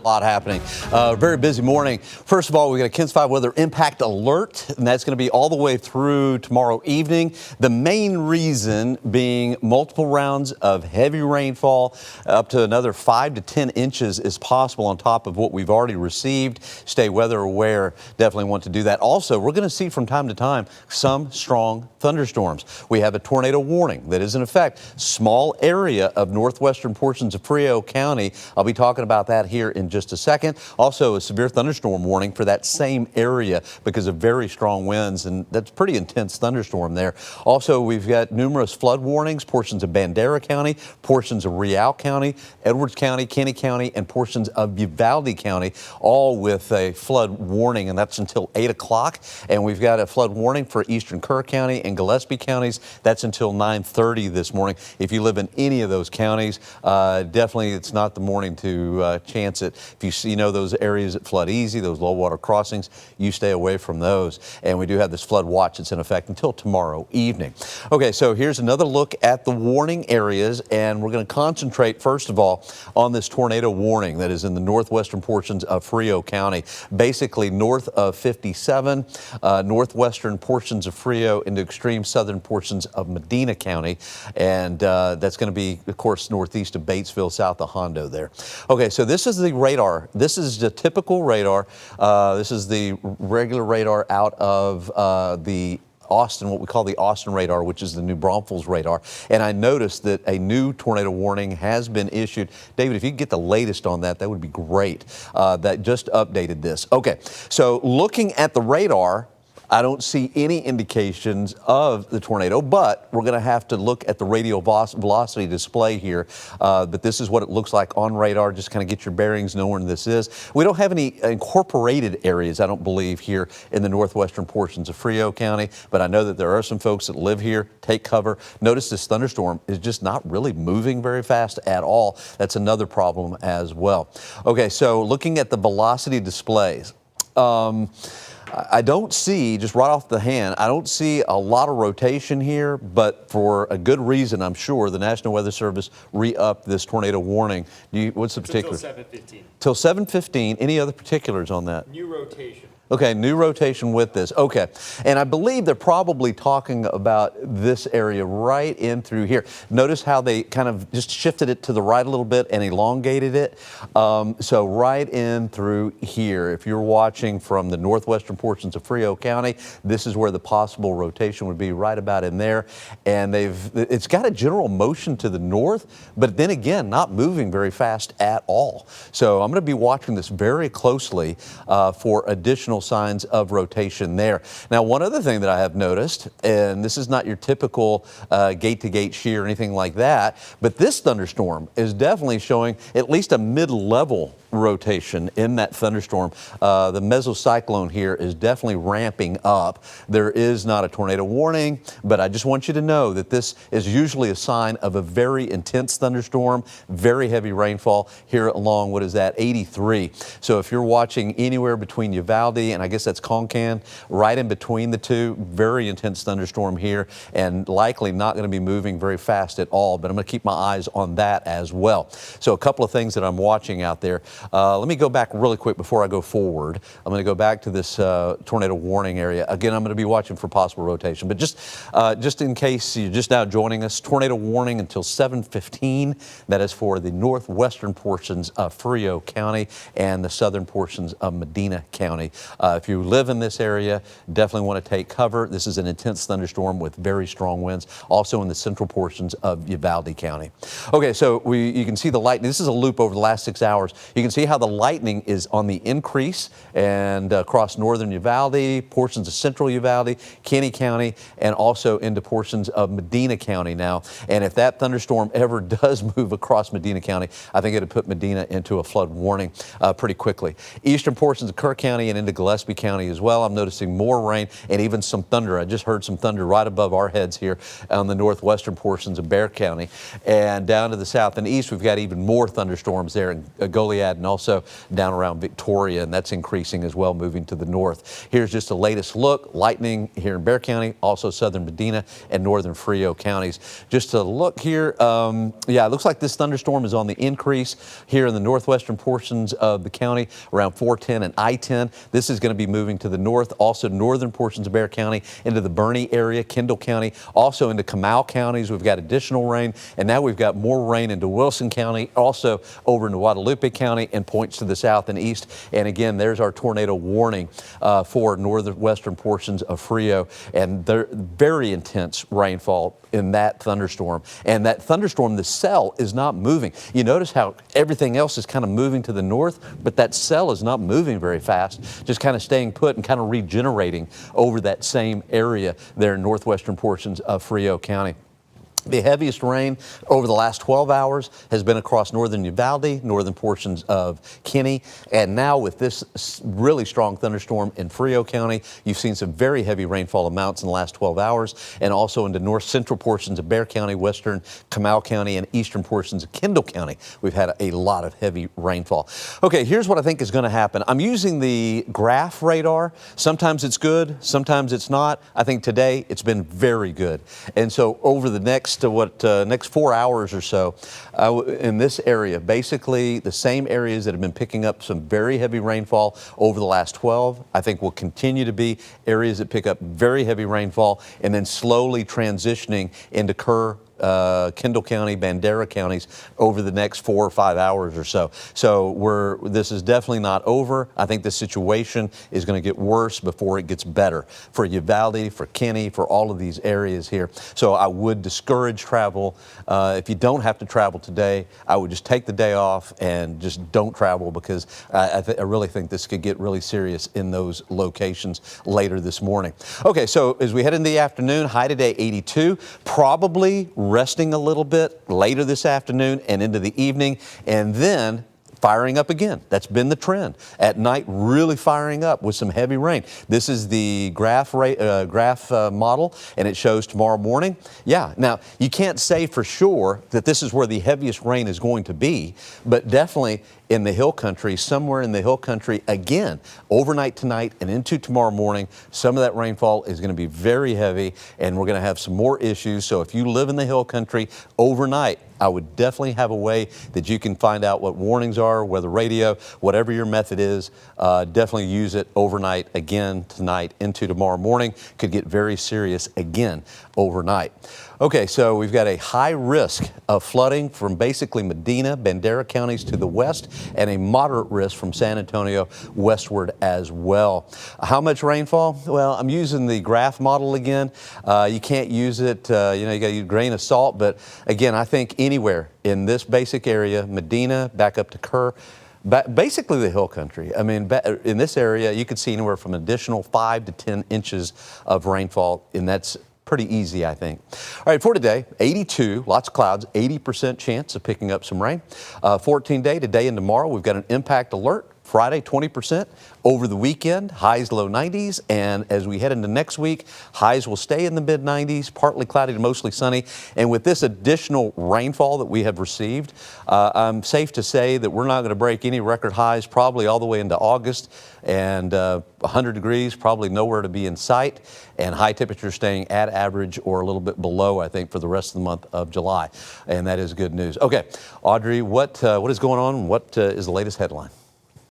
A lot happening. Very busy morning. First of all, we got a KENS 5 weather impact alert, and that's going to be all the way through tomorrow evening. The main reason being multiple rounds of heavy rainfall, up to another 5 to 10 inches is possible on top of what we've already received. Stay weather aware. Definitely want to do that. Also, we're going to see from time to time some strong thunderstorms. We have a tornado warning that is in effect. Small area of northwestern portions of Frio County. I'll be talking about that here in just a second. Also, a severe thunderstorm warning for that same area because of very strong winds, and that's pretty intense thunderstorm there. Also, we've got numerous flood warnings, portions of Bandera County, portions of Real County, Edwards County, Kenny County, and portions of Uvalde County, all with a flood warning, and that's until 8 o'clock. And we've got a flood warning for eastern Kerr County and Gillespie counties. That's until 9:30 this morning. If you live in any of those counties, definitely it's not the morning to chance it. If you know those areas that flood easy, those low water crossings, you stay away from those. And we do have this flood watch that's in effect until tomorrow evening. Okay, so here's another look at the warning areas, and we're going to concentrate first of all on this tornado warning that is in the northwestern portions of Frio County, basically north of 57, northwestern portions of Frio into extreme southern portions of Medina County, and that's going to be, of course, northeast of Batesville, south of Hondo there. Okay, so this is the radar. This is the typical radar. This is the regular radar out of the Austin, what we call the Austin radar, which is the New Braunfels radar. And I noticed that a new tornado warning has been issued. David, if you could get the latest on that, that would be great. That just updated this. Okay, so looking at the radar, I don't see any indications of the tornado, but we're going to have to look at the radial velocity display here. But this is what it looks like on radar. Just kind of get your bearings, know where this is. We don't have any incorporated areas, I don't believe, here in the northwestern portions of Frio County, but I know that there are some folks that live here, take cover. Notice this thunderstorm is just not really moving very fast at all. That's another problem as well. Okay, so looking at the velocity displays. I don't see, just right off the hand, I don't see a lot of rotation here, but for a good reason, I'm sure, the National Weather Service re-upped this tornado warning. What's the particular? Until 7:15. Till 7:15. Any other particulars on that? New rotation. Okay, new rotation with this. Okay, and I believe they're probably talking about this area right in through here. Notice how they kind of just shifted it to the right a little bit and elongated it. So right in through here. If you're watching from the northwestern portions of Frio County, this is where the possible rotation would be, right about in there. And it's got a general motion to the north, but then again, not moving very fast at all. So I'm going to be watching this very closely for additional signs of rotation there. Now, one other thing that I have noticed, and this is not your typical gate-to-gate shear or anything like that, but this thunderstorm is definitely showing at least a mid-level rotation in that thunderstorm. The mesocyclone here is definitely ramping up. There is not a tornado warning, but I just want you to know that this is usually a sign of a very intense thunderstorm, very heavy rainfall here along, what is that, 83. So if you're watching anywhere between Uvalde and I guess that's Concan, right in between the two, very intense thunderstorm here, and likely not going to be moving very fast at all, but I'm going to keep my eyes on that as well. So a couple of things that I'm watching out there. Let me go back really quick before I go forward. I'm going to go back to this tornado warning area. Again, I'm going to be watching for possible rotation, but just in case you're just now joining us, tornado warning until 7:15. That is for the northwestern portions of Frio County and the southern portions of Medina County. If you live in this area, definitely want to take cover. This is an intense thunderstorm with very strong winds, also in the central portions of Uvalde County. Okay, so you can see the lightning. This is a loop over the last 6 hours. You can see how the lightning is on the increase and across northern Uvalde, portions of central Uvalde, Kenny County, and also into portions of Medina County now. And if that thunderstorm ever does move across Medina County, I think it'll put Medina into a flood warning pretty quickly. Eastern portions of Kerr County and into Gillespie County as well. I'm noticing more rain and even some thunder. I just heard some thunder right above our heads here on the northwestern portions of Bexar County. And down to the south and east, we've got even more thunderstorms there in Goliad and also down around Victoria, and that's increasing as well, moving to the north. Here's just the latest look. Lightning here in Bexar County, also southern Medina and northern Frio counties. Just to look here, yeah, it looks like this thunderstorm is on the increase here in the northwestern portions of the county around 410 and I-10. This is going to be moving to the north, also northern portions of Bexar County into the Bernie area, Kendall County, also into Comal counties. We've got additional rain, and now we've got more rain into Wilson County, also over into Guadalupe County and points to the south and east. And again, there's our tornado warning for northwestern portions of Frio, and they're very intense rainfall in that thunderstorm. And that thunderstorm, the cell is not moving. You notice how everything else is kind of moving to the north, but that cell is not moving very fast, just kind of staying put and kind of regenerating over that same area there in northwestern portions of Frio County. The heaviest rain over the last 12 hours has been across northern Uvalde, northern portions of Kinney, and now with this really strong thunderstorm in Frio County, you've seen some very heavy rainfall amounts in the last 12 hours, and also into north central portions of Bexar County, western Comal County, and eastern portions of Kendall County. We've had a lot of heavy rainfall. Okay, here's what I think is going to happen. I'm using the graph radar. Sometimes it's good, sometimes it's not. I think today it's been very good, and so over the next 4 hours or so in this area, basically the same areas that have been picking up some very heavy rainfall over the last 12, I think will continue to be areas that pick up very heavy rainfall and then slowly transitioning into Kerr, Kendall County, Bandera counties over the next 4 or 5 hours or so. So this is definitely not over. I think the situation is going to get worse before it gets better for Uvalde, for Kinney, for all of these areas here. So I would discourage travel. If you don't have to travel today, I would just take the day off and just don't travel, because I really think this could get really serious in those locations later this morning. Okay, so as we head into the afternoon, high today 82, probably resting a little bit later this afternoon and into the evening, and then firing up again. That's been the trend. At night, really firing up with some heavy rain. This is the graph model, and it shows tomorrow morning. Yeah, now you can't say for sure that this is where the heaviest rain is going to be, but definitely in the hill country, somewhere in the hill country, again, overnight tonight and into tomorrow morning, some of that rainfall is going to be very heavy, and we're going to have some more issues. So if you live in the hill country overnight, I would definitely have a way that you can find out what warnings are, whether radio, whatever your method is, definitely use it overnight again tonight into tomorrow morning. Could get very serious again overnight. Okay, so we've got a high risk of flooding from basically Medina, Bandera counties to the west, and a moderate risk from San Antonio westward as well. How much rainfall? Well, I'm using the graph model again. You can't use it, you got to use a grain of salt, but again, I think anywhere in this basic area, Medina back up to Kerr, basically the hill country. I mean, in this area, you could see anywhere from an additional 5 to 10 inches of rainfall, and that's pretty easy, I think. All right, for today, 82, lots of clouds, 80% chance of picking up some rain. 14-day, today and tomorrow, we've got an impact alert. Friday, 20%. Over the weekend, highs low 90s. And as we head into next week, highs will stay in the mid 90s, partly cloudy to mostly sunny. And with this additional rainfall that we have received, I'm safe to say that we're not going to break any record highs probably all the way into August. And 100 degrees, probably nowhere to be in sight. And high temperatures staying at average or a little bit below, I think, for the rest of the month of July. And that is good news. Okay, Audrey, what is going on? What is the latest headline?